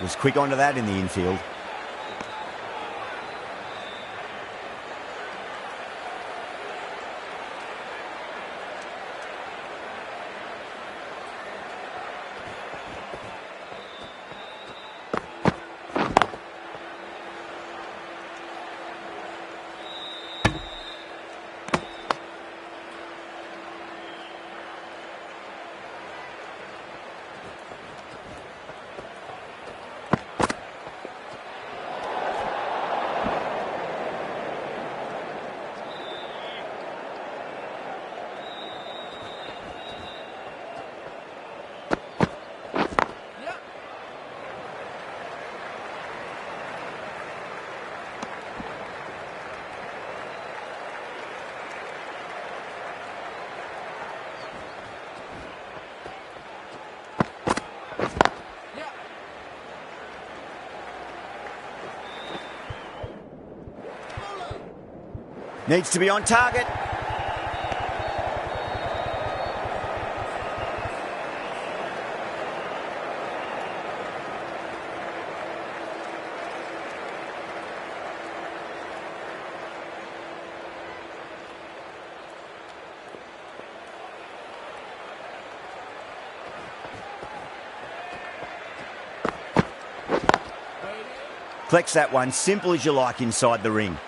Was quick onto that in the infield. Needs to be on target. Collects that one, simple as you like inside the ring.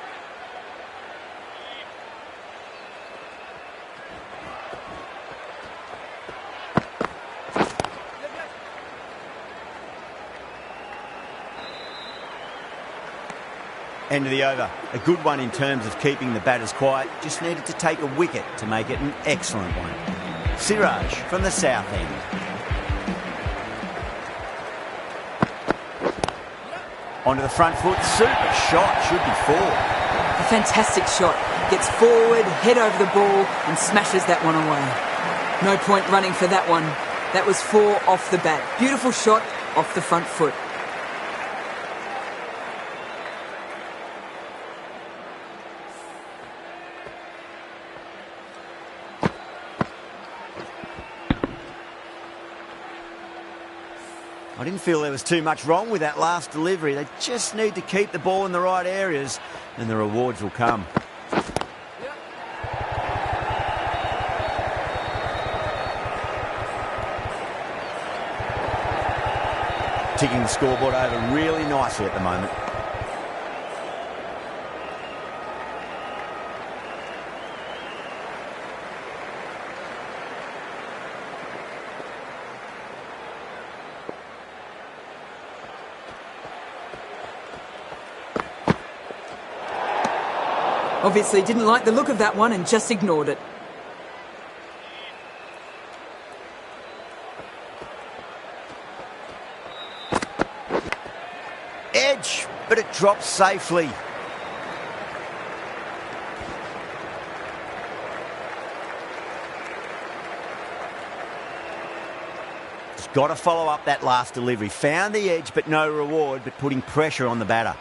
End of the over. A good one in terms of keeping the batters quiet. Just needed to take a wicket to make it an excellent one. Siraj from the south end. Onto the front foot. Super shot. Should be four. A fantastic shot. Gets forward, head over the ball and smashes that one away. No point running for that one. That was four off the bat. Beautiful shot off the front foot. I didn't feel there was too much wrong with that last delivery. They just need to keep the ball in the right areas and the rewards will come. Ticking the scoreboard over really nicely at the moment. Obviously didn't like the look of that one and just ignored it. Edge, but it drops safely. Just got to follow up that last delivery. Found the edge, but no reward, but putting pressure on the batter.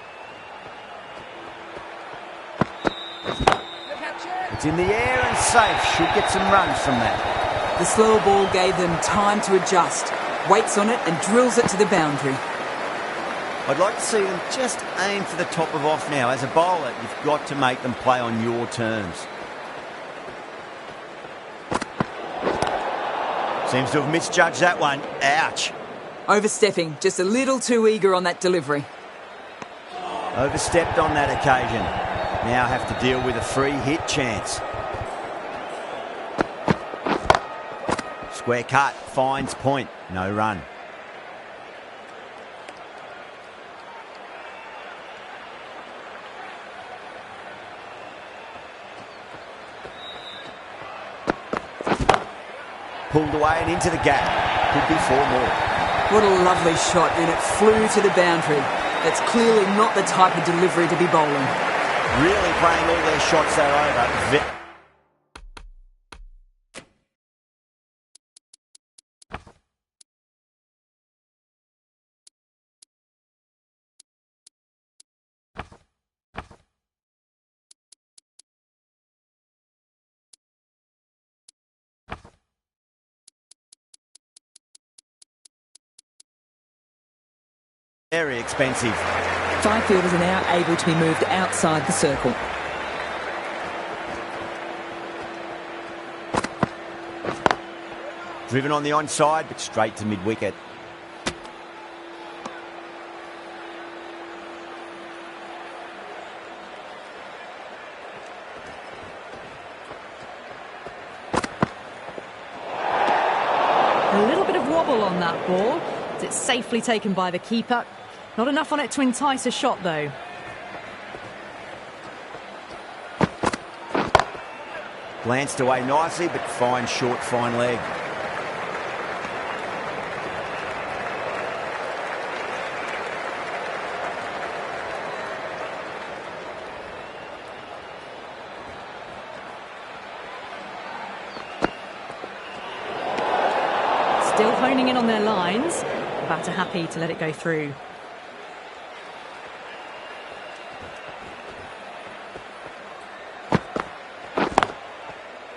It's in the air and safe. Should get some runs from that. The slower ball gave them time to adjust. Waits on it and drills it to the boundary. I'd like to see them just aim for the top of off now. As a bowler, you've got to make them play on your terms. Seems to have misjudged that one. Ouch. Overstepping, just a little too eager on that delivery. Overstepped on that occasion. Now have to deal with a free hit chance. Square cut, finds point, no run. Pulled away and into the gap. Could be four more. What a lovely shot, and it flew to the boundary. That's clearly not the type of delivery to be bowling. Really playing all their shots that over. Very expensive. 5 fielders are now able to be moved outside the circle. Driven on the onside, but straight to mid-wicket. A little bit of wobble on that ball. It's safely taken by the keeper. Not enough on it to entice a shot, though. Glanced away nicely, but fine short, fine leg. Still honing in on their lines. The batter happy to let it go through.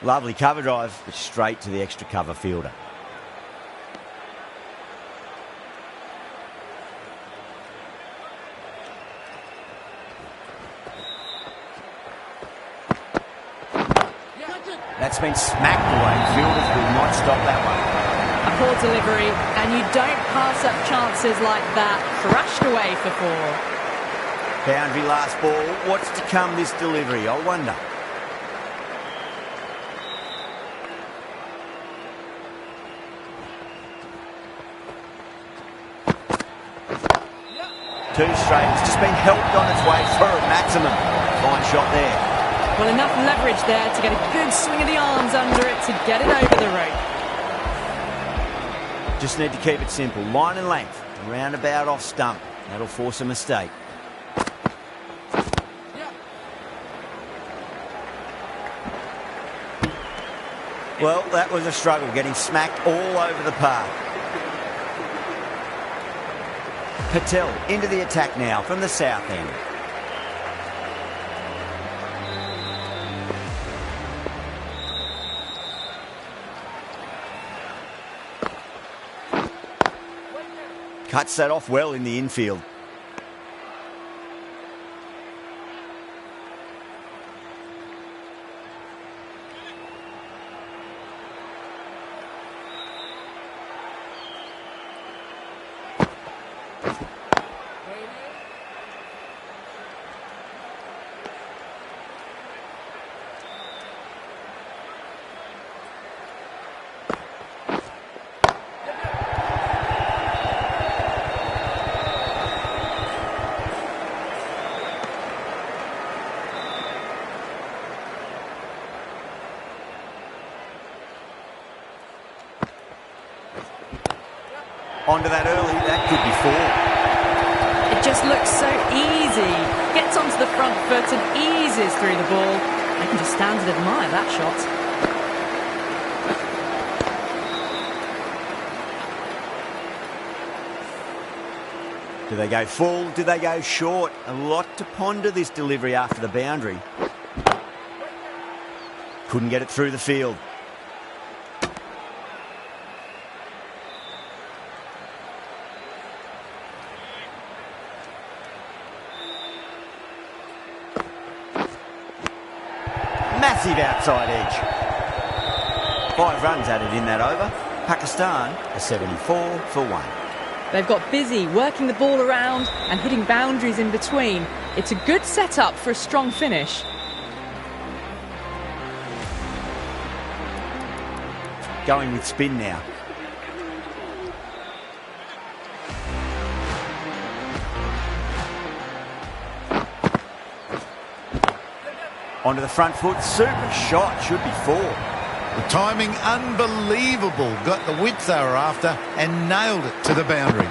Lovely cover drive, but straight to the extra cover fielder. That's been smacked away. Fielders will not stop that one. A poor delivery, and you don't pass up chances like that. Thrashed away for 4. Boundary last ball. What's to come this delivery, I wonder. Too straight. It's just been helped on its way for a maximum. Fine shot there. Well, enough leverage there to get a good swing of the arms under it to get it over the rope. Just need to keep it simple. Line and length. Roundabout off stump. That'll force a mistake. Well, that was a struggle, getting smacked all over the park. Patel into the attack now from the south end. Cuts that off well in the infield. Onto that early, that could be 4. It just looks so easy. Gets onto the front foot and eases through the ball. I can just stand and admire that shot. Do they go full? Do they go short? A lot to ponder this delivery after the boundary. Couldn't get it through the field. Massive outside edge. 5 runs added in that over. Pakistan are 74 for 1. They've got busy working the ball around and hitting boundaries in between. It's a good setup for a strong finish. Going with spin now. Onto the front foot, super shot, should be 4. The timing unbelievable, got the width they were after and nailed it to the boundary.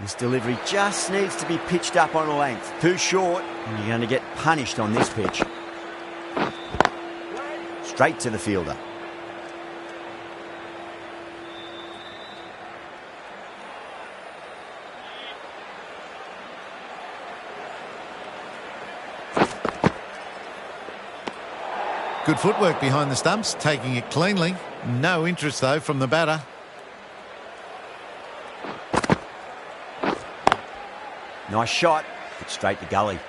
This delivery just needs to be pitched up on a length. Too short, and you're going to get punished on this pitch. Straight to the fielder. Good footwork behind the stumps, taking it cleanly. No interest, though, from the batter. Nice shot, but straight to gully.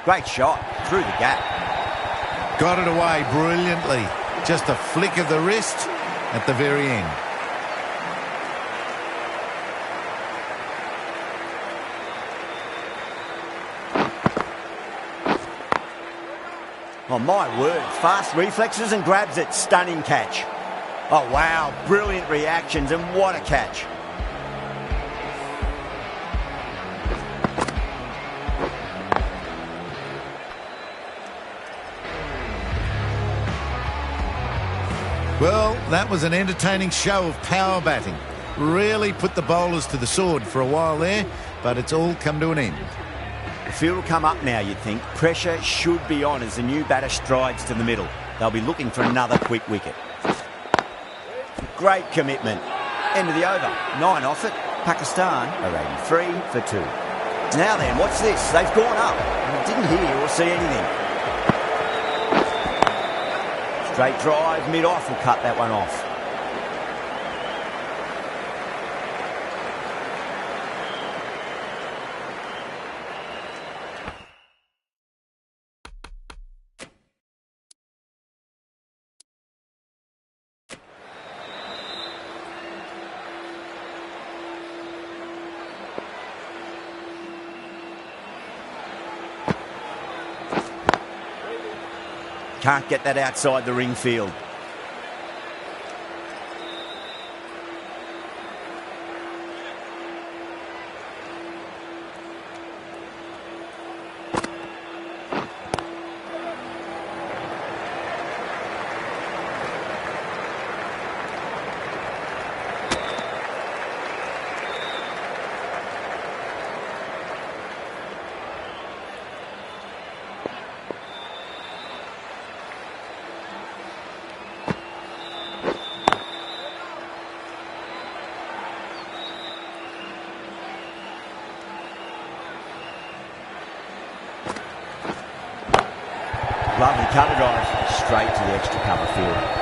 Great shot, through the gap. Got it away brilliantly. Just a flick of the wrist at the very end. Oh, my word. Fast reflexes and grabs it. Stunning catch. Oh, wow. Brilliant reactions, and what a catch. Well, that was an entertaining show of power batting. Really put the bowlers to the sword for a while there, but it's all come to an end. The field will come up now, you'd think. Pressure should be on as the new batter strides to the middle. They'll be looking for another quick wicket. Great commitment. End of the over. 9 off it. Pakistan are 83 for 2. Now then, what's this? They've gone up. I didn't hear or see anything. Straight drive, mid-off will cut that one off. Can't get that outside the ring field. Lovely cover drive, straight to the extra cover field.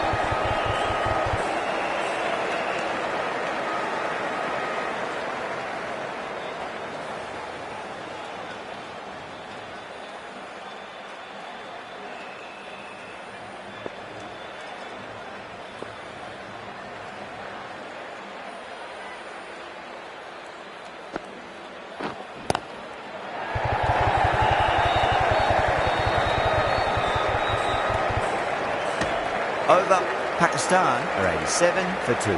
Over, Pakistan are 87 for 2.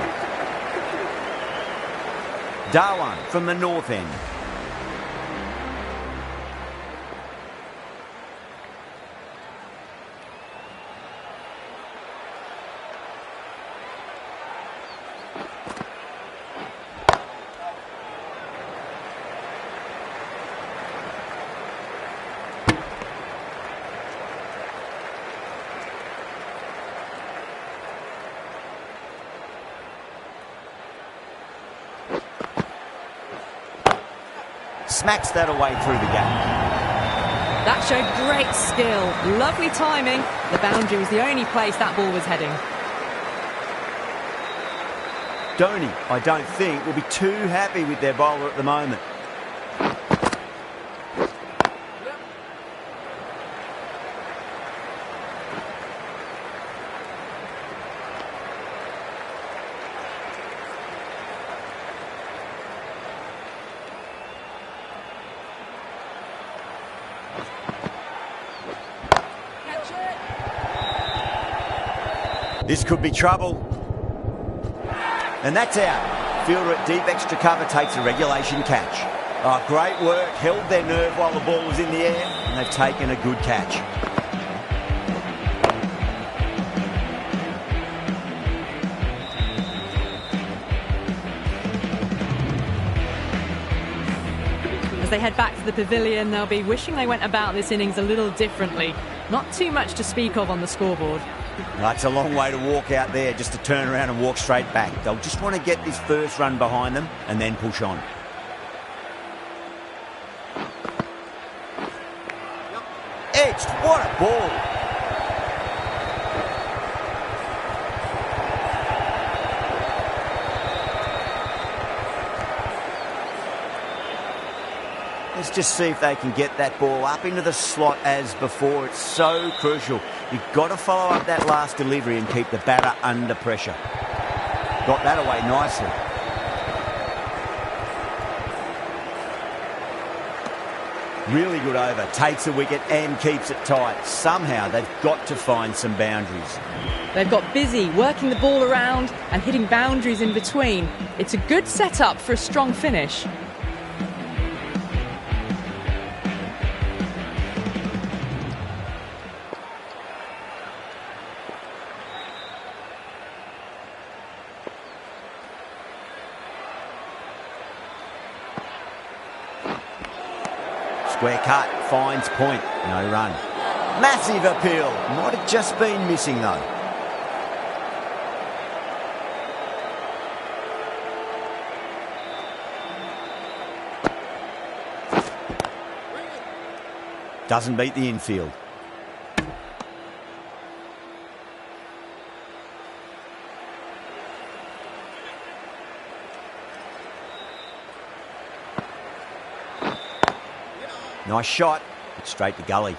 Darwan from the north end. Smacks that away through the gap. That showed great skill. Lovely timing. The boundary was the only place that ball was heading. Dhoni, I don't think, will be too happy with their bowler at the moment. This could be trouble. And that's out. Fielder at deep extra cover takes a regulation catch. Oh, great work. Held their nerve while the ball was in the air, and they've taken a good catch. As they head back to the pavilion, they'll be wishing they went about this innings a little differently. Not too much to speak of on the scoreboard. That's a long way to walk out there just to turn around and walk straight back. They'll just want to get this first run behind them and then push on. Edged, what a ball! Let's just see if they can get that ball up into the slot as before. It's so crucial. You've got to follow up that last delivery and keep the batter under pressure. Got that away nicely. Really good over. Takes a wicket and keeps it tight. Somehow they've got to find some boundaries. They've got busy working the ball around and hitting boundaries in between. It's a good setup for a strong finish. Square cut, finds point, no run. Massive appeal, might have just been missing though. Doesn't beat the infield. Nice shot, but straight to gully.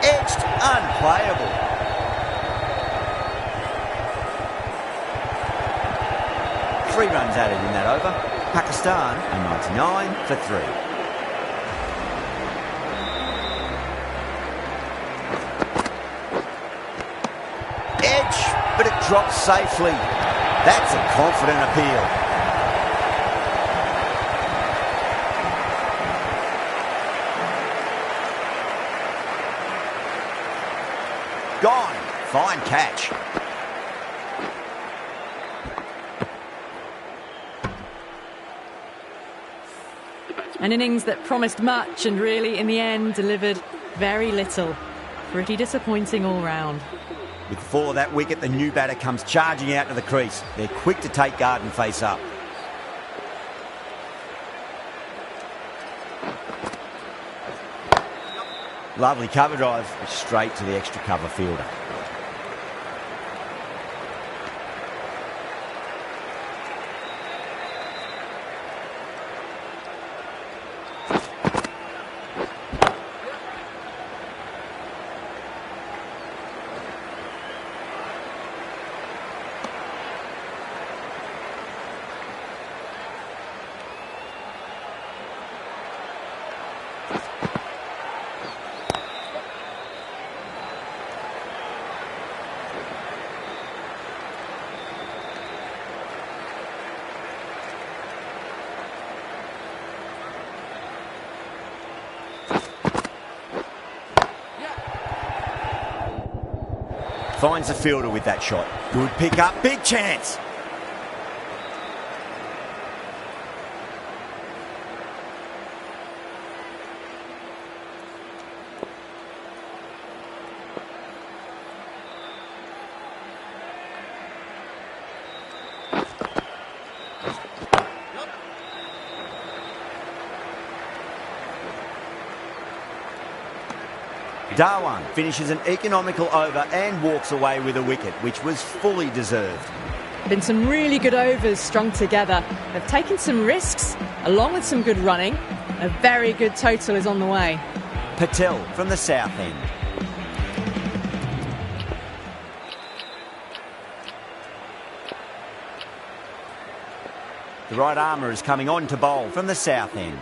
Edged, unplayable. Three runs added in that over. Pakistan a 99 for 3. Edge, but it drops safely. That's a confident appeal. Gone. Fine catch. An innings that promised much and really, in the end, delivered very little. Pretty disappointing all round. With 4 of that wicket, the new batter comes charging out to the crease. They're quick to take guard and face up. Lovely cover drive, straight to the extra cover fielder. Finds the fielder with that shot. Good pick up, big chance. Darwan finishes an economical over and walks away with a wicket, which was fully deserved. Been some really good overs strung together. They've taken some risks, along with some good running. A very good total is on the way. Patel from the south end. The right armour is coming on to bowl from the south end.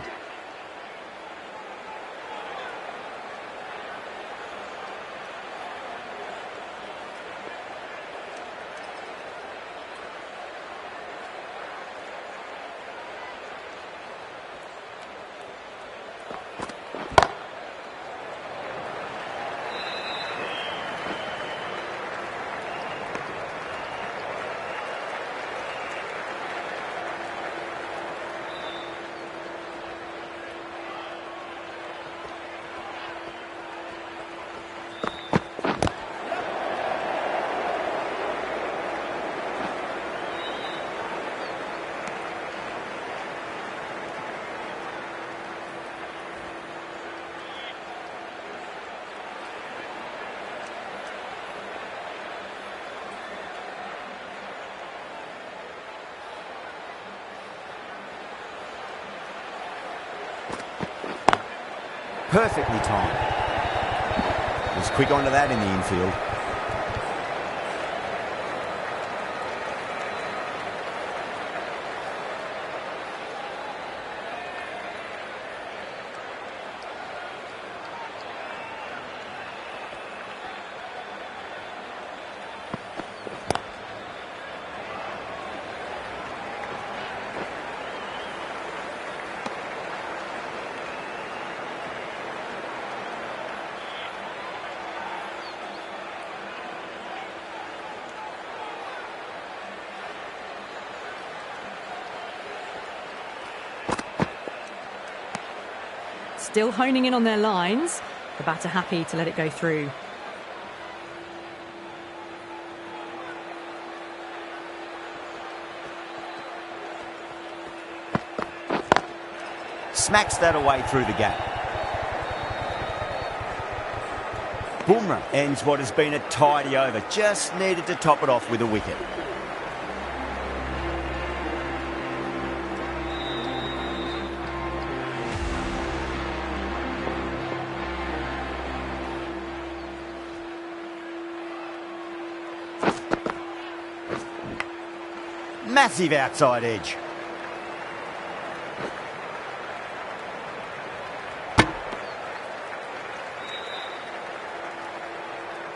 Perfectly timed. Was quick onto that in the infield. Still honing in on their lines. The batter happy to let it go through. Smacks that away through the gap. Bumrah ends what has been a tidy over. Just needed to top it off with a wicket. Massive outside edge.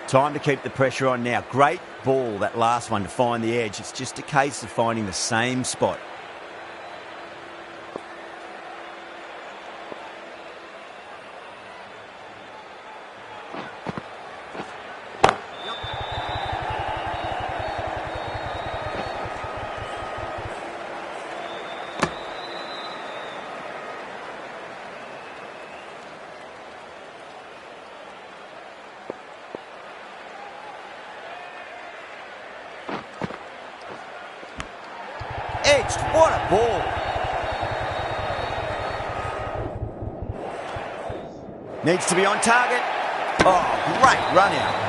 Time to keep the pressure on now. Great ball, that last one, to find the edge. It's just a case of finding the same spot. Edged, what a ball. Needs to be on target. Oh, great run out.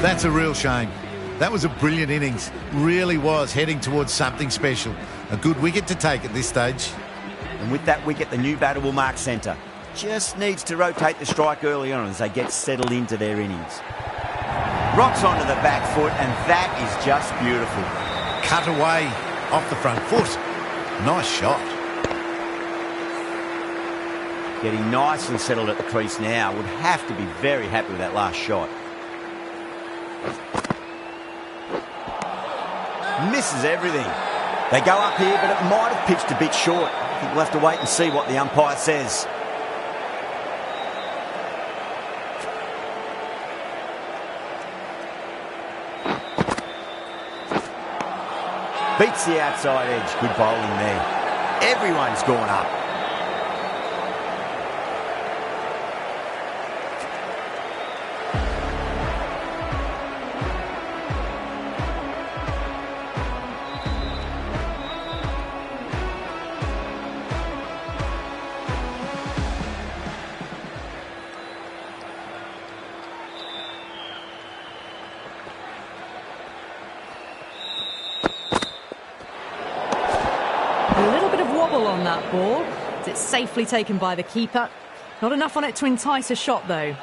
That's a real shame. That was a brilliant innings. Really was heading towards something special. A good wicket to take at this stage. And with that wicket, the new batter will mark centre. Just needs to rotate the strike early on as they get settled into their innings. Rocks onto the back foot, and that is just beautiful. Cut away off the front foot. Nice shot. Getting nice and settled at the crease now. Would have to be very happy with that last shot. Misses everything. They go up here, but it might have pitched a bit short. I think we'll have to wait and see what the umpire says. Beats the outside edge. Good bowling there. Everyone's gone up. A little bit of wobble on that ball. It's safely taken by the keeper. Not enough on it to entice a shot, though.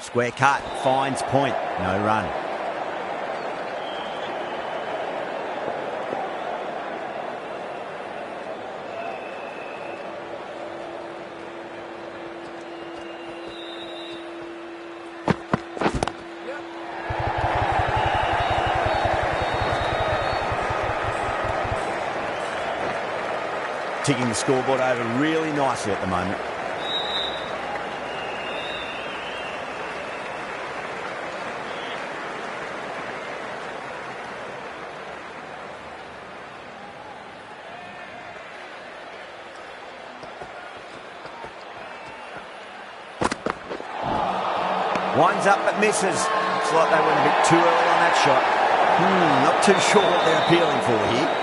Square cut, finds point, no run. Ticking the scoreboard over really nicely at the moment. Winds up but misses. Looks like they went a bit too early on that shot. Not too sure what they're appealing for here.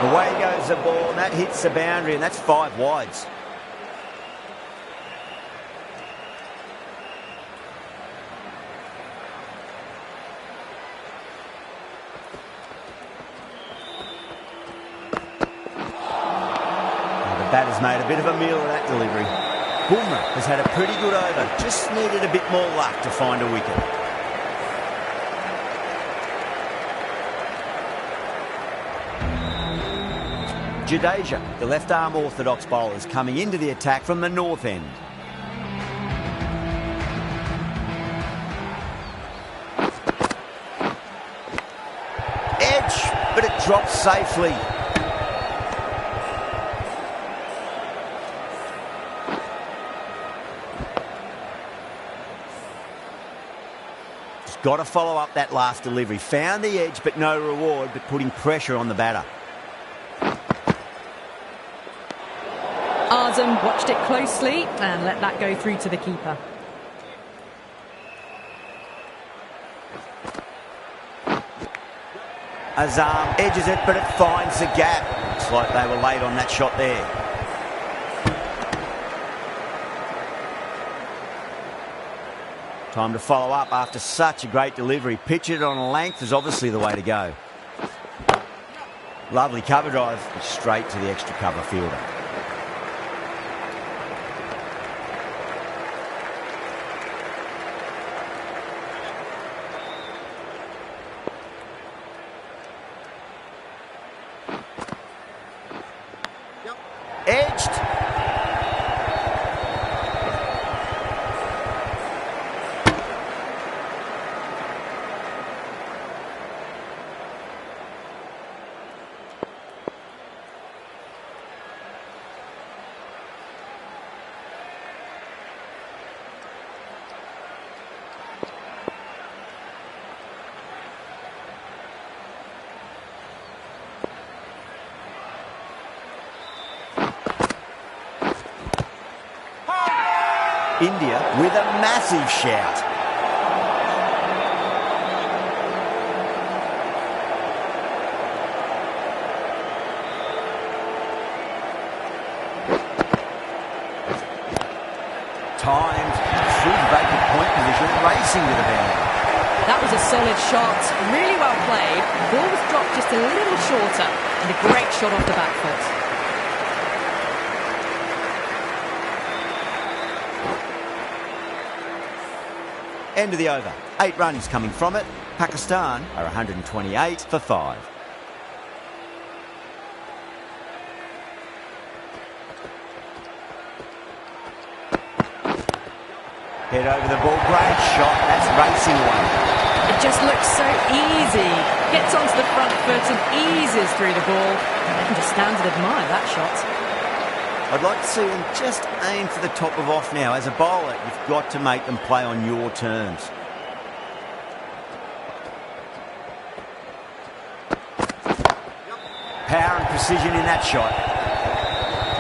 Away goes the ball, and that hits the boundary, and that's 5 wides. Now the batter's made a bit of a meal of that delivery. Bumrah has had a pretty good over, just needed a bit more luck to find a wicket. Jadeja, the left-arm orthodox bowler, is coming into the attack from the north end. dropped safely. Just got to follow up that last delivery. Found the edge, but no reward, but putting pressure on the batter. Azam watched it closely and let that go through to the keeper. Azam edges it, but it finds the gap. Looks like they were late on that shot there. Time to follow up after such a great delivery. Pitch it on a length is obviously the way to go. Lovely cover drive, straight to the extra cover fielder. Edged. India with a massive shout. Timed through the vacant point position, racing to the boundary. That was a solid shot, really well played. Ball was dropped just a little shorter and a great shot off the back foot. End of the over. 8 runs coming from it. Pakistan are 128 for 5. Head over the ball. Great shot. That's racing one. It just looks so easy. Gets onto the front foot and eases through the ball. I can just stand and admire that shot. I'd like to see them just aim for the top of off now. As a bowler, you've got to make them play on your terms. Power and precision in that shot.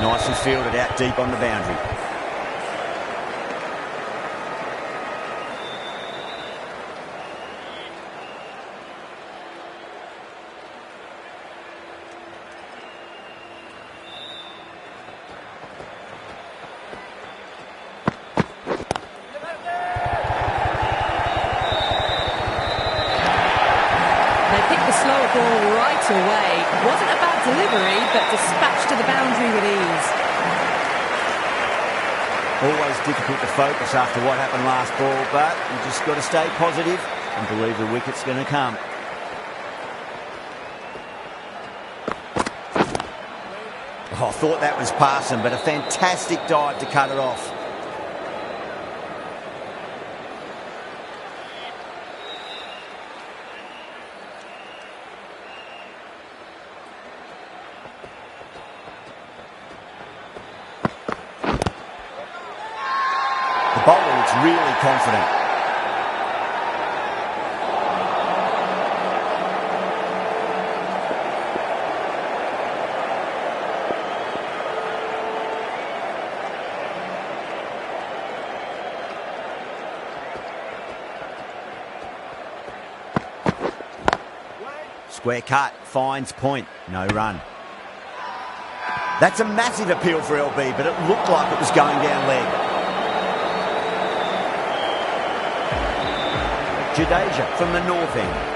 Nicely fielded out deep on the boundary. Ball right away. Wasn't a bad delivery, but dispatched to the boundary with ease. Always difficult to focus after what happened last ball, but you just got to stay positive and believe the wicket's going to come. Oh, I thought that was passing, but a fantastic dive to cut it off. The bowler looks really confident. Square cut, finds point, no run. That's a massive appeal for LB, but it looked like it was going down leg. Jadeja from the north end.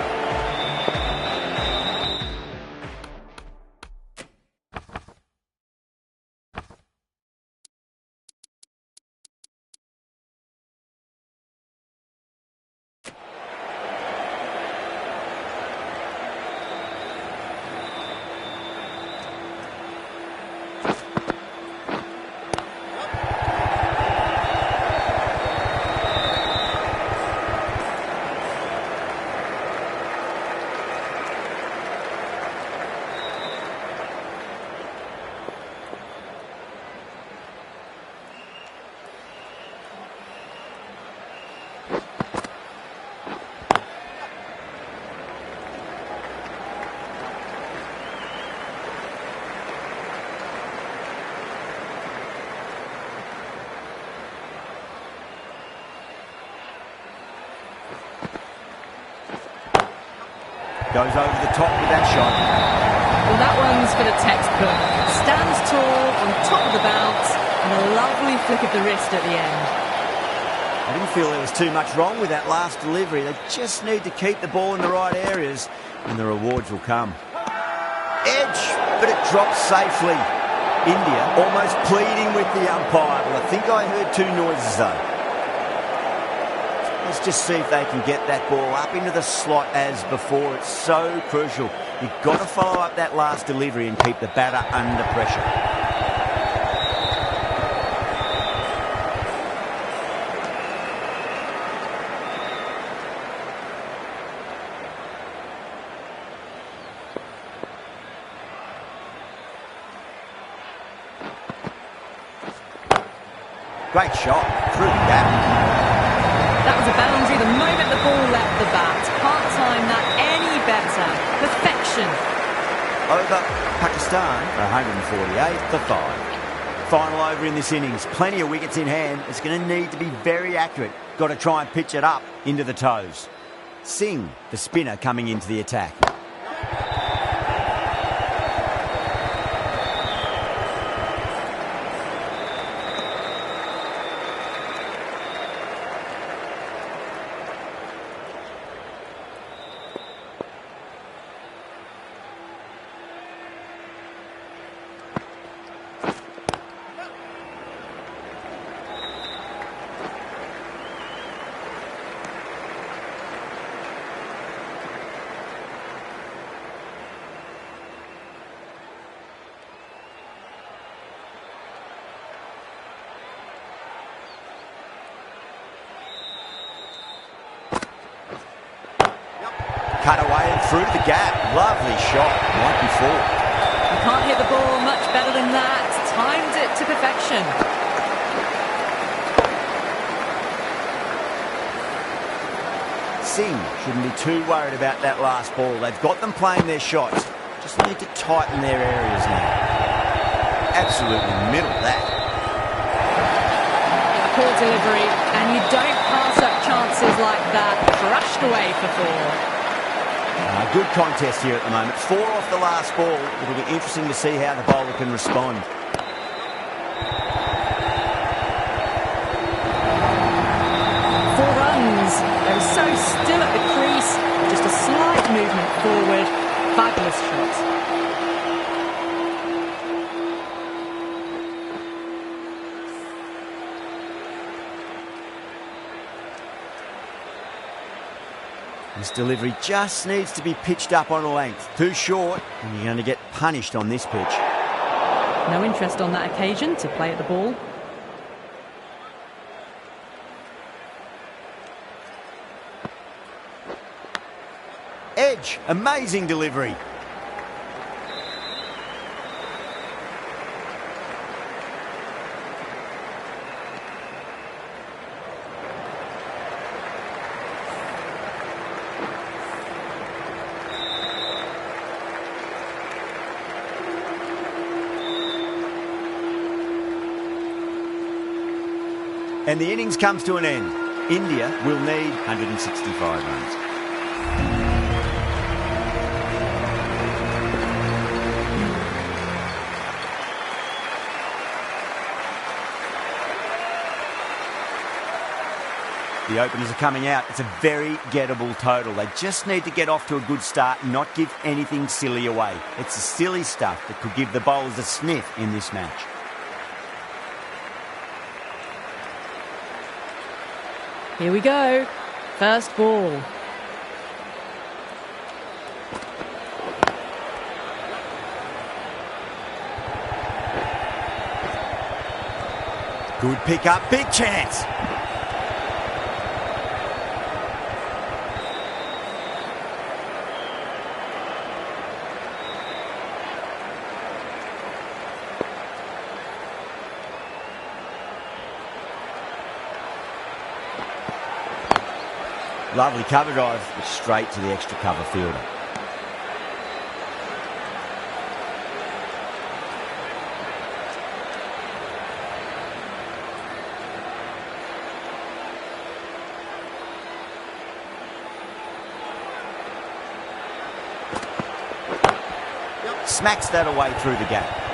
Goes over the top with that shot. Well, that one's for the textbook. Stands tall on top of the bounce and a lovely flick of the wrist at the end. I didn't feel there was too much wrong with that last delivery. They just need to keep the ball in the right areas and the rewards will come. Edge, but it drops safely. India almost pleading with the umpire, but I think I heard two noises though. Let's just see if they can get that ball up into the slot as before. It's so crucial. You've got to follow up that last delivery and keep the batter under pressure. Great shot through the gap. That was a boundary the moment the ball left the bat. Can't time that any better. Perfection. Over Pakistan for 148 for 5. Final over in this innings. Plenty of wickets in hand. It's going to need to be very accurate. Got to try and pitch it up into the toes. Singh, the spinner, coming into the attack. Cut away and through the gap. Lovely shot. Might be four. You can't hit the ball much better than that. Timed it to perfection. Singh shouldn't be too worried about that last ball. They've got them playing their shots. Just need to tighten their areas now. Absolutely middle that. A poor delivery, and you don't pass up chances like that. Crushed away for 4. Good contest here at the moment. 4 off the last ball. It'll be interesting to see how the bowler can respond. 4 runs. They were so still at the crease. Just a slight movement forward. Fabulous shot. This delivery just needs to be pitched up on a length. Too short, and you're going to get punished on this pitch. No interest on that occasion to play at the ball. Edge, amazing delivery. And the innings comes to an end. India will need 165 runs. The openers are coming out. It's a very gettable total. They just need to get off to a good start and not give anything silly away. It's the silly stuff that could give the bowlers a sniff in this match. Here we go. First ball. Good pick up, big chance. Lovely cover drive, straight to the extra cover fielder. Smacks that away through the gap.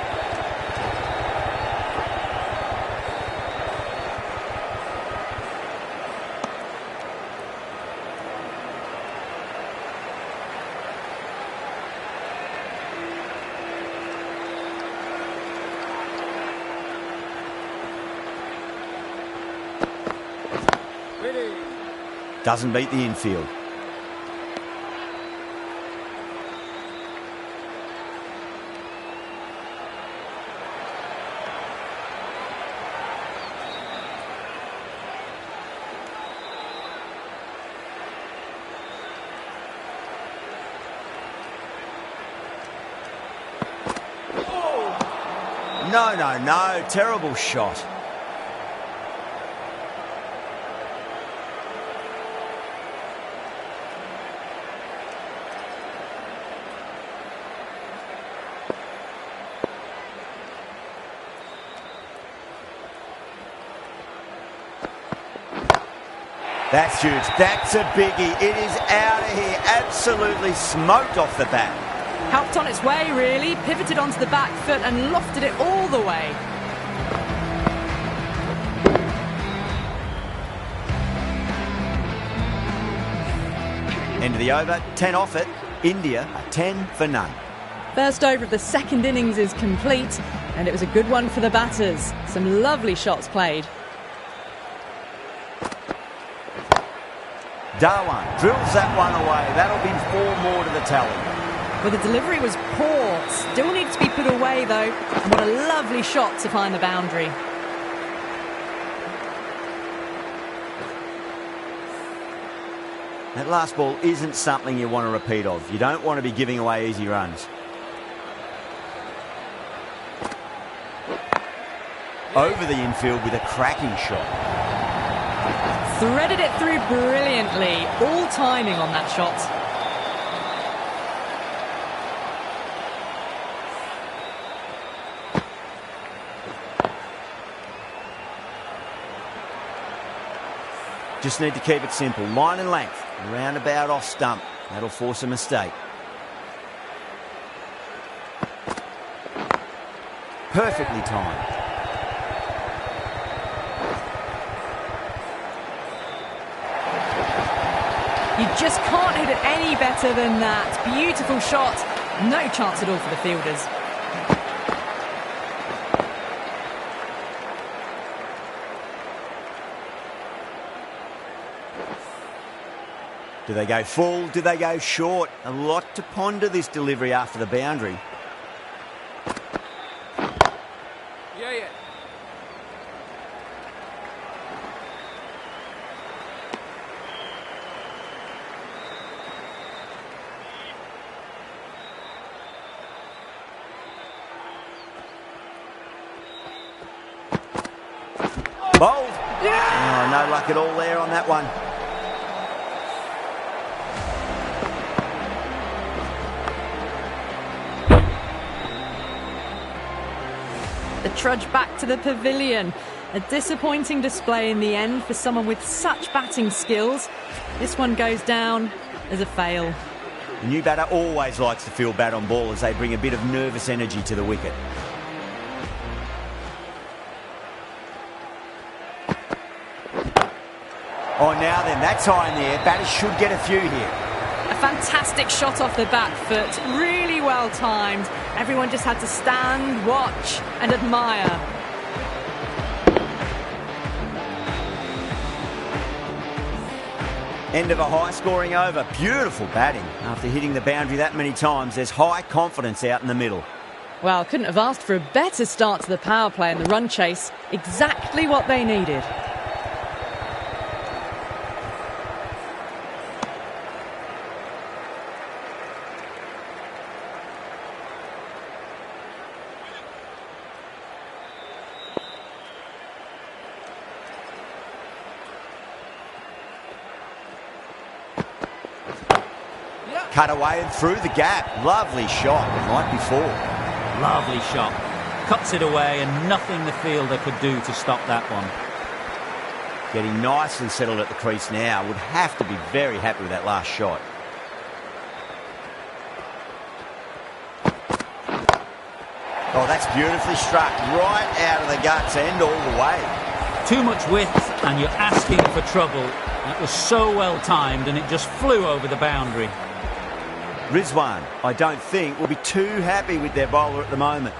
Doesn't beat the infield. No. Terrible shot. That's huge. That's a biggie. It is out of here. Absolutely smoked off the bat. Helped on its way, really. Pivoted onto the back foot and lofted it all the way. End of the over. 10 off it. India are 10 for none. First over of the second innings is complete, and it was a good one for the batters. Some lovely shots played. Dhawan drills that one away. That'll be 4 more to the tally. Well, the delivery was poor. Still needs to be put away, though. And what a lovely shot to find the boundary. That last ball isn't something you want to repeat of. You don't want to be giving away easy runs. Over the infield with a cracking shot. Threaded it through brilliantly. All timing on that shot. Just need to keep it simple. Line and length. Roundabout off stump. That'll force a mistake. Perfectly timed. You just can't hit it any better than that. Beautiful shot. No chance at all for the fielders. Do they go full? Do they go short? A lot to ponder this delivery after the boundary. Yeah. Bowled. Oh, no luck at all there on that one. The trudge back to the pavilion. A disappointing display in the end for someone with such batting skills. This one goes down as a fail. The new batter always likes to feel bat on ball as they bring a bit of nervous energy to the wicket. Oh, now then, that's high in the air. Batters should get a few here. A fantastic shot off the back foot. Really well timed. Everyone just had to stand, watch and admire. End of a high-scoring over. Beautiful batting. After hitting the boundary that many times, there's high confidence out in the middle. Well, couldn't have asked for a better start to the power play and the run chase. Exactly what they needed. Cut away and through the gap. Lovely shot. Might be 4. Lovely shot. Cuts it away and nothing the fielder could do to stop that one. Getting nicely settled at the crease now. Would have to be very happy with that last shot. Oh, that's beautifully struck. Right out of the guts and all the way. Too much width and you're asking for trouble. That was so well timed and it just flew over the boundary. Rizwan, I don't think, will be too happy with their bowler at the moment.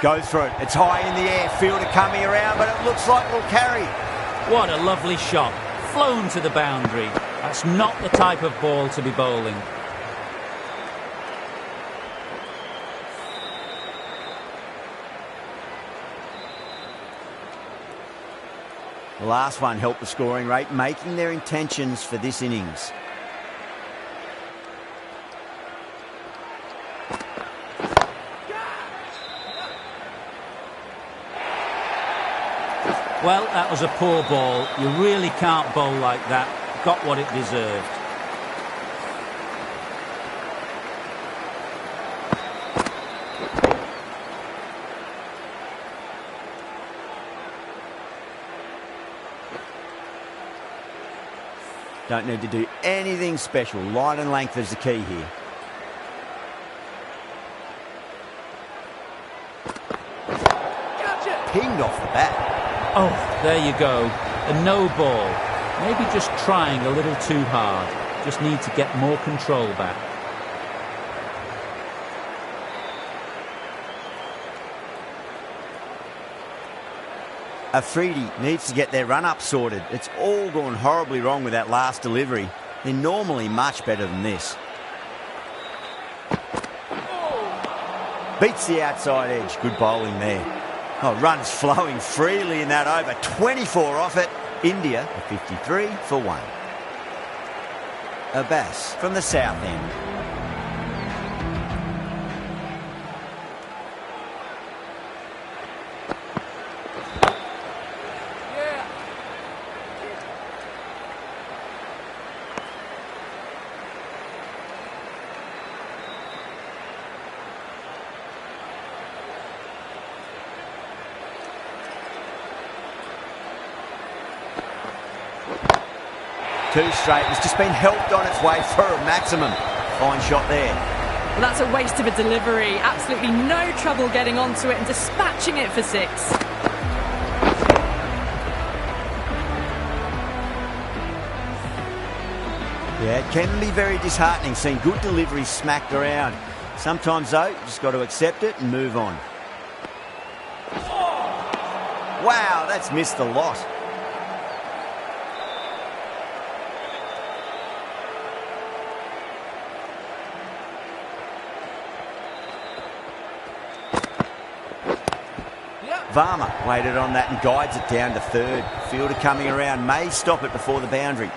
Goes through it. It's high in the air. Fielder coming around, but it looks like it'll carry. What a lovely shot. Flown to the boundary. That's not the type of ball to be bowling. The last one helped the scoring rate, making their intentions for this innings. Well, that was a poor ball. You really can't bowl like that. Got what it deserved. Don't need to do anything special. Line and length is the key here. Pinged off the bat. Oh, there you go. A no ball. Maybe just trying a little too hard. Just need to get more control back. Afridi needs to get their run-up sorted. It's all gone horribly wrong with that last delivery. They're normally much better than this. Beats the outside edge. Good bowling there. Oh, runs flowing freely in that over. 24 off it. India, 53 for 1. Abbas from the south end. Two straight. It's just been helped on its way for a maximum. Fine shot there. Well, that's a waste of a delivery. Absolutely no trouble getting onto it and dispatching it for 6. Yeah, it can be very disheartening seeing good deliveries smacked around. Sometimes, though, you just got to accept it and move on. Wow, that's missed a lot. Varma waited on that and guides it down to third. Fielder coming around may stop it before the boundary.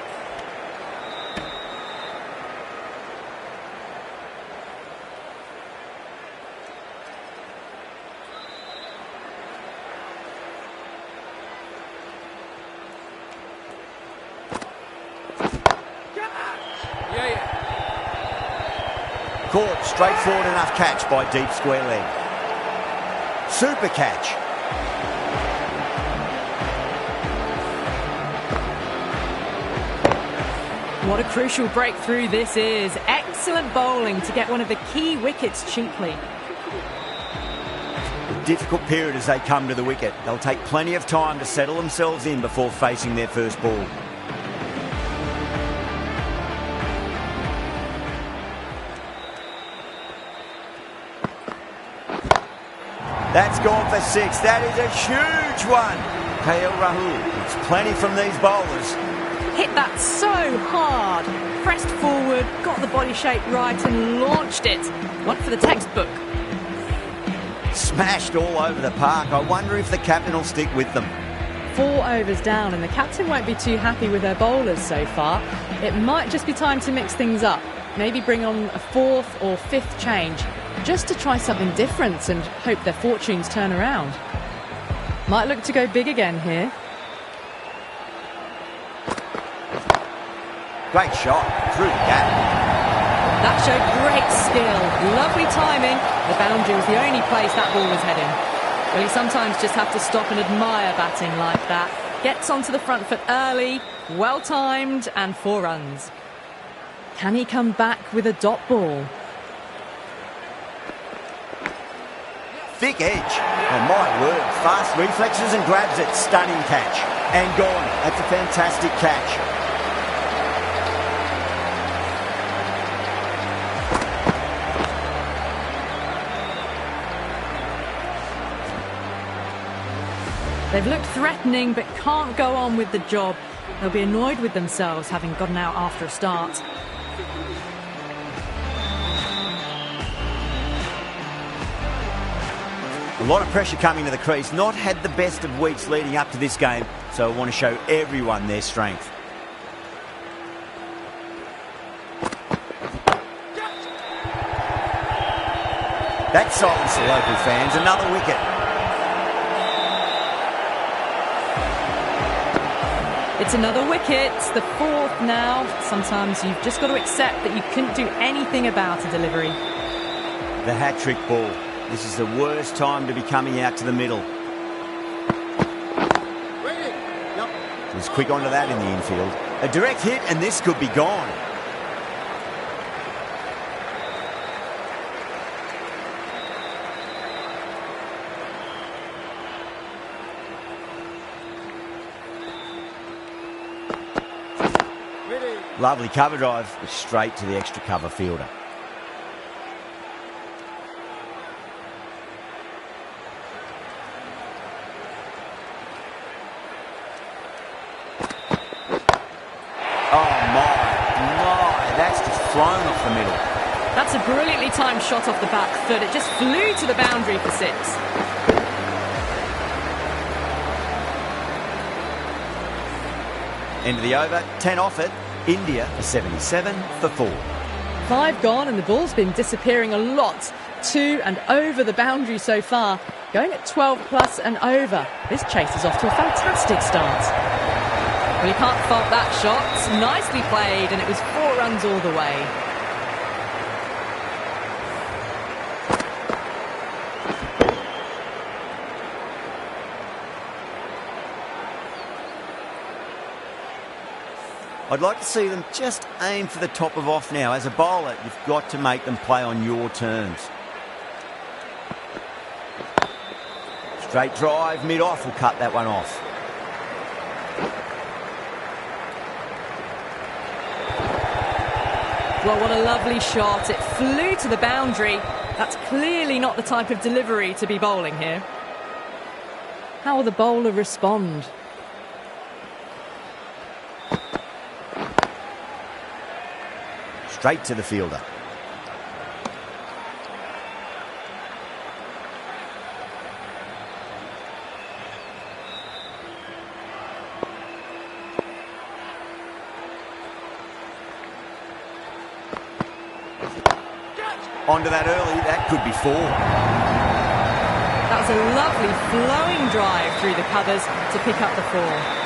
Caught, straightforward enough catch by deep square leg. Super catch. What a crucial breakthrough this is. Excellent bowling to get one of the key wickets cheaply. A difficult period as they come to the wicket. They'll take plenty of time to settle themselves in before facing their first ball. That's gone for 6. That is a huge one. KL Rahul. It's plenty from these bowlers. Hit that so hard. Pressed forward, got the body shape right and launched it. One for the textbook. Smashed all over the park. I wonder if the captain will stick with them. 4 overs down and the captain won't be too happy with their bowlers so far. It might just be time to mix things up. Maybe bring on a 4th or 5th change just to try something different and hope their fortunes turn around. Might look to go big again here. Great shot through the gap. That showed great skill. Lovely timing. The boundary was the only place that ball was heading. Well, you sometimes just have to stop and admire batting like that. Gets onto the front foot early, well timed, and 4 runs. Can he come back with a dot ball? Thick edge. Oh, my word. Fast reflexes and grabs it. Stunning catch. And gone. That's a fantastic catch. They've looked threatening but can't go on with the job. They'll be annoyed with themselves having gotten out after a start. A lot of pressure coming to the crease. Not had the best of weeks leading up to this game, so I want to show everyone their strength. That silenced the local fans. Another wicket. It's another wicket, the fourth now. Sometimes you've just got to accept that you couldn't do anything about a delivery. The hat-trick ball. This is the worst time to be coming out to the middle. He was quick onto that in the infield. A direct hit and this could be gone. Lovely cover drive, but straight to the extra cover fielder. Oh my, that's just flown off the middle. That's a brilliantly timed shot off the back foot. It just flew to the boundary for 6. End of the over, 10 off it. India are 77 for 4. 5 gone and the ball's been disappearing a lot. 2 and over the boundary so far. Going at 12 plus and over. This chase is off to a fantastic start. Well, you can't fault that shot. Nicely played and it was 4 runs all the way. I'd like to see them just aim for the top of off now. As a bowler, you've got to make them play on your terms. Straight drive, mid-off will cut that one off. Well, what a lovely shot. It flew to the boundary. That's clearly not the type of delivery to be bowling here. How will the bowler respond? Straight to the fielder. Onto that early, that could be 4. That was a lovely flowing drive through the covers to pick up the 4.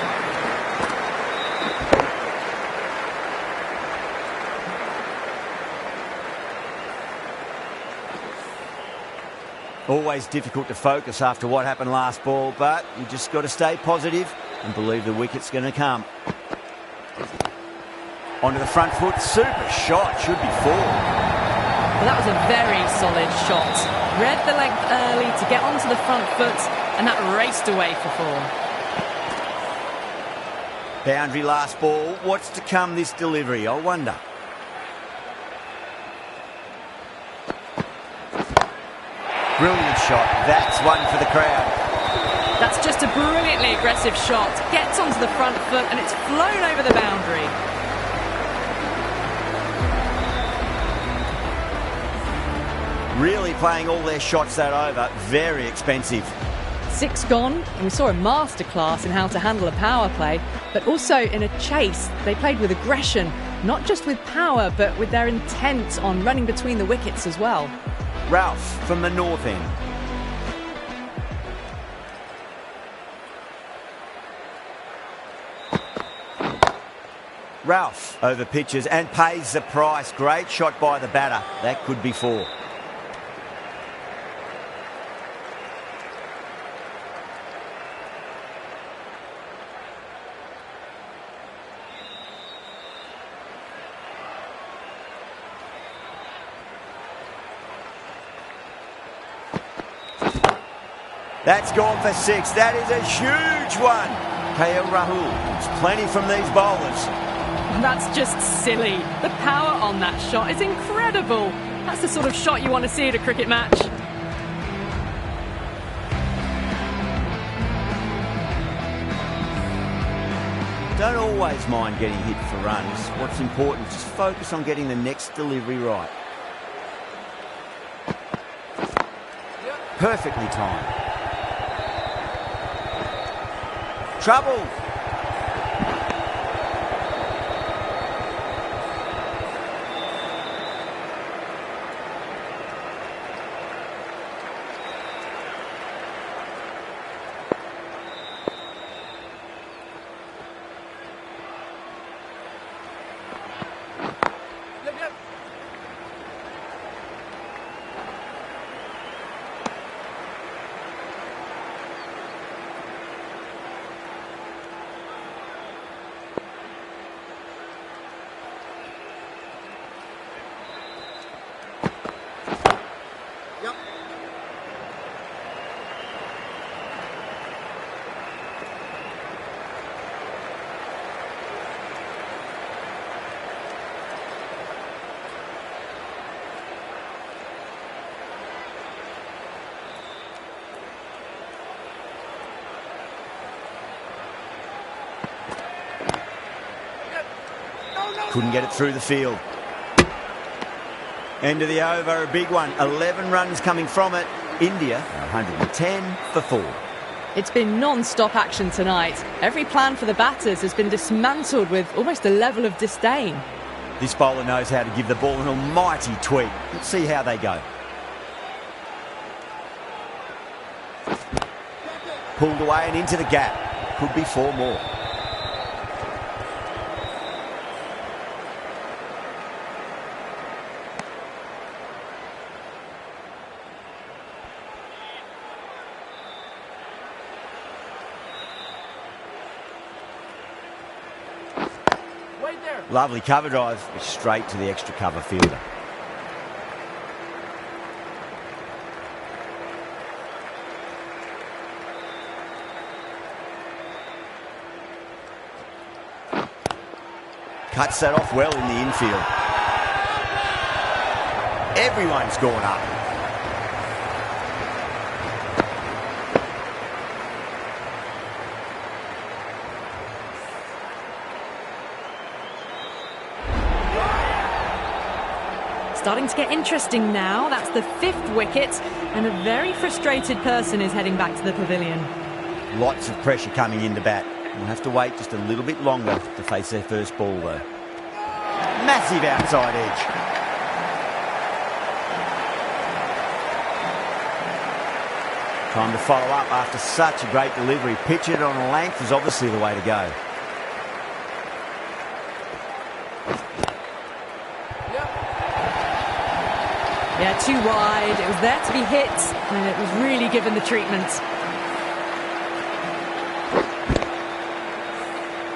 Always difficult to focus after what happened last ball, but you just got to stay positive and believe the wicket's going to come. Onto the front foot, super shot, should be 4. Well, that was a very solid shot. Read the length early to get onto the front foot, and that raced away for 4. Boundary last ball, what's to come this delivery, I wonder. Brilliant shot. That's one for the crowd. That's just a brilliantly aggressive shot. Gets onto the front foot and it's flown over the boundary. Really playing all their shots that over. Very expensive. 6 gone, and we saw a masterclass in how to handle a power play, but also in a chase. They played with aggression, not just with power, but with their intent on running between the wickets as well. Ralph from the north end. Ralph over pitches and pays the price. Great shot by the batter. That could be 4. That's gone for 6. That is a huge one. KL Rahul. It's plenty from these bowlers. That's just silly. The power on that shot is incredible. That's the sort of shot you want to see at a cricket match. Don't always mind getting hit for runs. What's important is just focus on getting the next delivery right. Perfectly timed. Trouble. Couldn't get it through the field. End of the over, a big one. 11 runs coming from it. India, 110 for 4. It's been non-stop action tonight. Every plan for the batters has been dismantled with almost a level of disdain. This bowler knows how to give the ball an almighty tweak. Let's see how they go. Pulled away and into the gap. Could be 4 more. Lovely cover drive, straight to the extra cover fielder. Cuts that off well in the infield. Everyone's gone up. Starting to get interesting now. That's the 5th wicket, and a very frustrated person is heading back to the pavilion. Lots of pressure coming into bat. We'll have to wait just a little bit longer to face their first ball, though. Massive outside edge. Time to follow up after such a great delivery. Pitch it on a length is obviously the way to go. Yeah, too wide. It was there to be hit, and it was really given the treatment.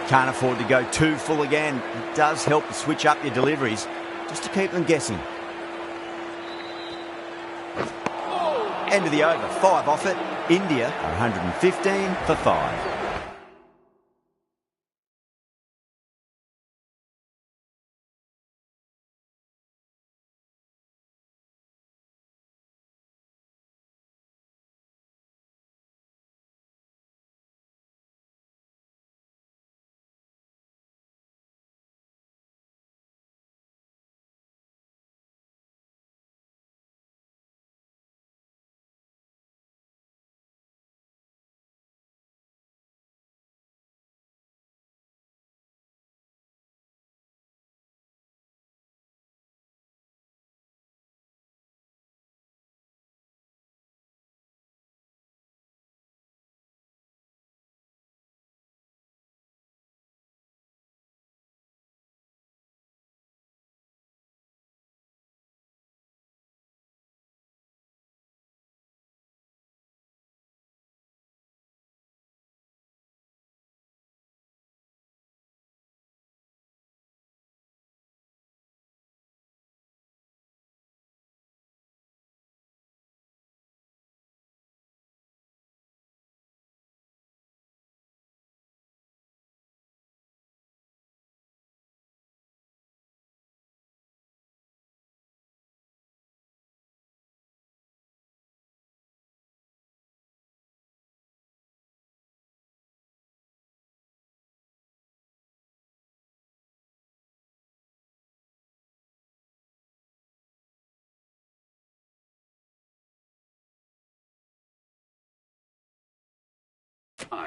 Can't afford to go too full again. It does help to switch up your deliveries, just to keep them guessing. End of the over, 5 off it. India, 115 for 5.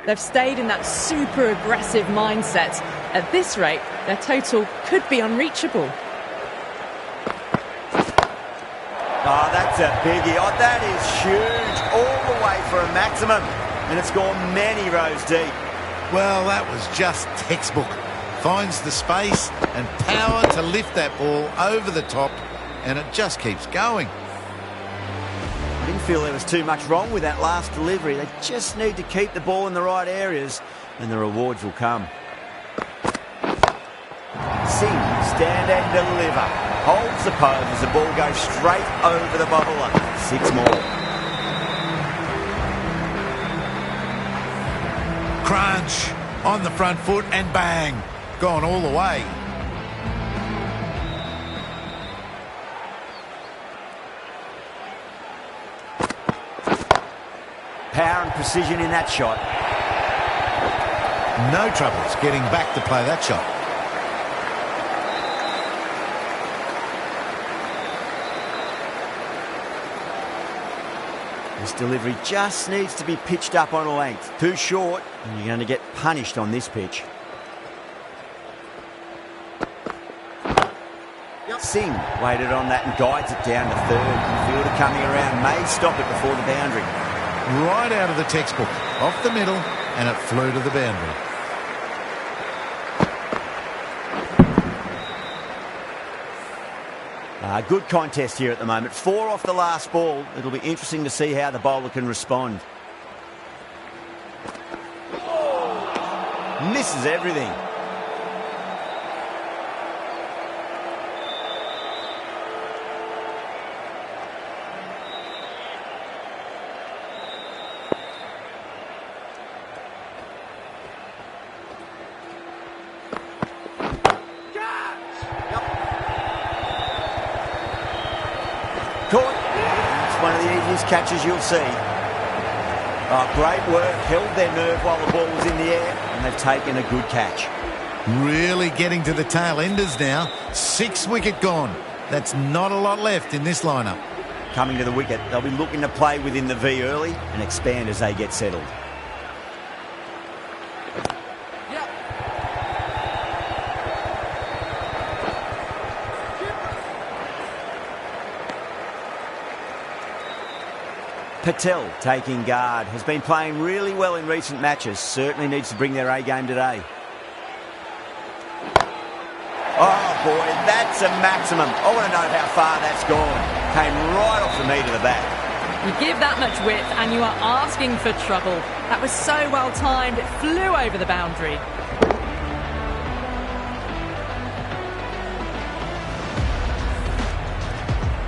They've stayed in that super aggressive mindset. At this rate, their total could be unreachable. Oh, that's a biggie. Oh, that is huge. All the way for a maximum. And it's gone many rows deep. Well, that was just textbook. Finds the space and power to lift that ball over the top, and it just keeps going. I didn't feel there was too much wrong with that last delivery. They just need to keep the ball in the right areas, and the rewards will come. Singh, stand and deliver. Holds the pose as the ball goes straight over the bowler. 6 more. Crunch on the front foot and bang. Gone all the way. Power and precision in that shot. No troubles getting back to play that shot. This delivery just needs to be pitched up on a length. Too short, and you're going to get punished on this pitch. Singh waited on that and guides it down to third. Fielder coming around may stop it before the boundary. Right out of the textbook, off the middle, and it flew to the boundary. Good contest here at the moment. 4 off the last ball. It'll be interesting to see how the bowler can respond. Misses everything. Caught. It's one of the easiest catches you'll see. Oh, great work. Held their nerve while the ball was in the air, and they've taken a good catch. Really getting to the tail enders now. 6 wicket gone. That's not a lot left in this lineup. Coming to the wicket, they'll be looking to play within the V early and expand as they get settled. Patel taking guard. Has been playing really well in recent matches. Certainly needs to bring their A game today. Oh boy, that's a maximum. I want to know how far that's gone. Came right off the meat of the bat. You give that much width and you are asking for trouble. That was so well timed, it flew over the boundary.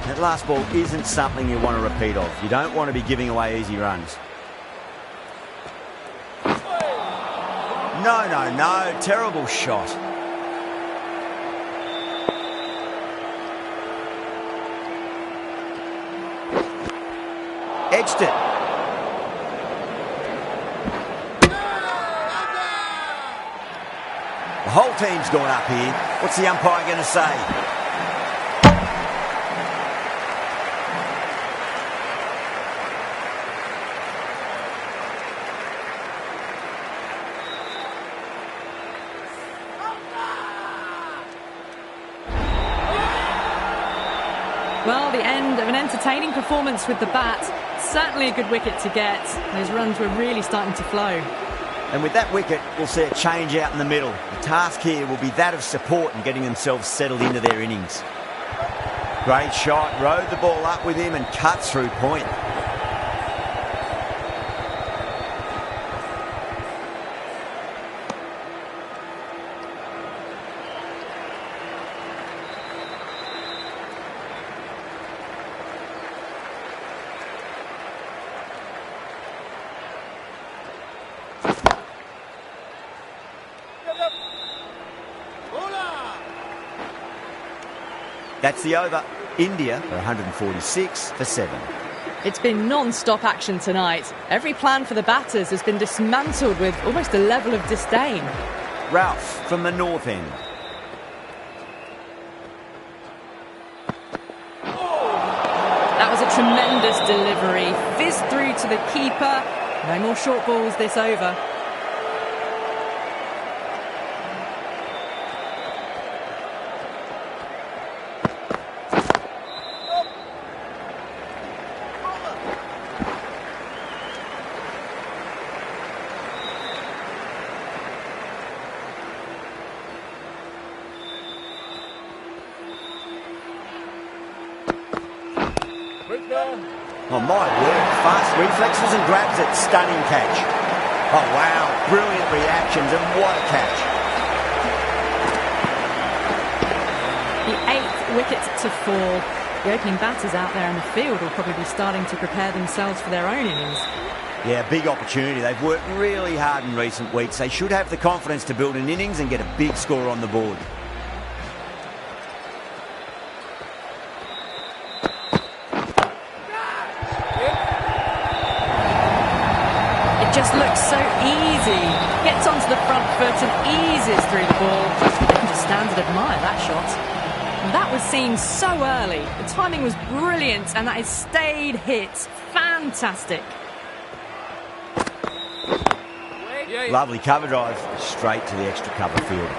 That last ball isn't something you want to repeat of. You don't want to be giving away easy runs. No. Terrible shot. Edged it. The whole team's gone up here. What's the umpire going to say? Well, the end of an entertaining performance with the bat. Certainly a good wicket to get. Those runs were really starting to flow. And with that wicket, we'll see a change out in the middle. The task here will be that of support and getting themselves settled into their innings. Great shot, rode the ball up with him and cut through point. That's the over. India are 146 for 7. It's been non-stop action tonight. Every plan for the batters has been dismantled with almost a level of disdain. Ralph from the north end. That was a tremendous delivery. Fizzed through to the keeper. No more short balls this over. Oh, my word. Fast reflexes and grabs it. Stunning catch. Oh, wow. Brilliant reactions and what a catch. The 8th wicket to fall. The opening batters out there in the field will probably be starting to prepare themselves for their own innings. Yeah, big opportunity. They've worked really hard in recent weeks. They should have the confidence to build an innings and get a big score on the board. It just looks so easy. Gets onto the front foot and eases through the ball. You can just stand and admire that shot. And that was seen so early. The timing was brilliant and that has stayed hit. Fantastic. Lovely cover drive straight to the extra cover field.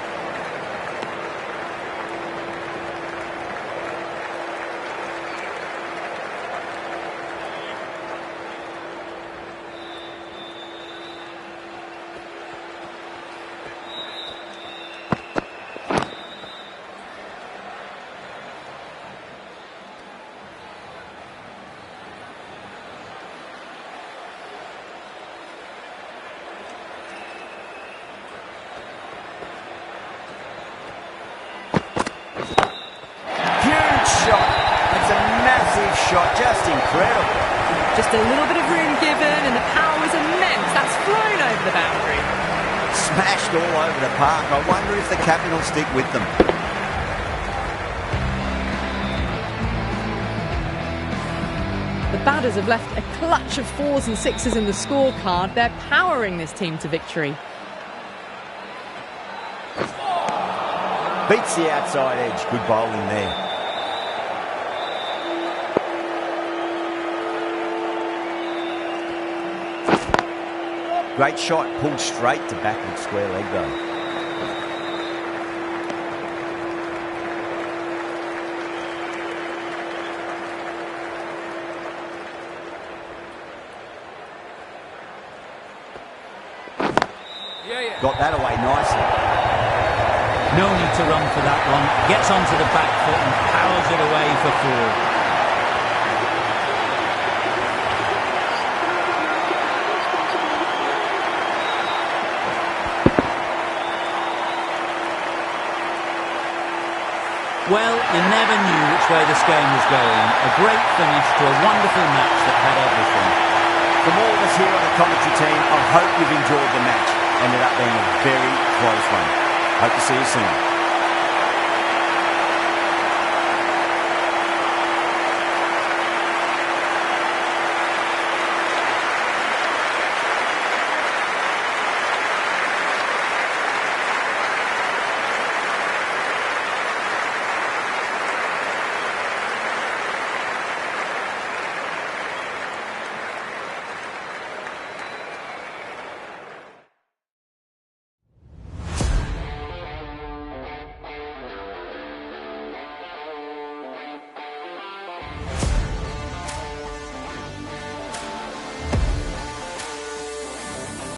Shot, just incredible. Just a little bit of room given and the power was immense. That's flown over the boundary. Smashed all over the park. I wonder if the captain will stick with them. The batters have left a clutch of 4s and 6s in the scorecard. They're powering this team to victory. Beats the outside edge. Good bowling there. Great shot, pulled straight to backward square leg though. Got that away nicely. No need to run for that one. Gets onto the back foot and powers it away for 4. Well, you never knew which way this game was going. A great finish to a wonderful match that had everything. From all of us here on the commentary team, I hope you've enjoyed the match. Ended up being a very close one. Hope to see you soon.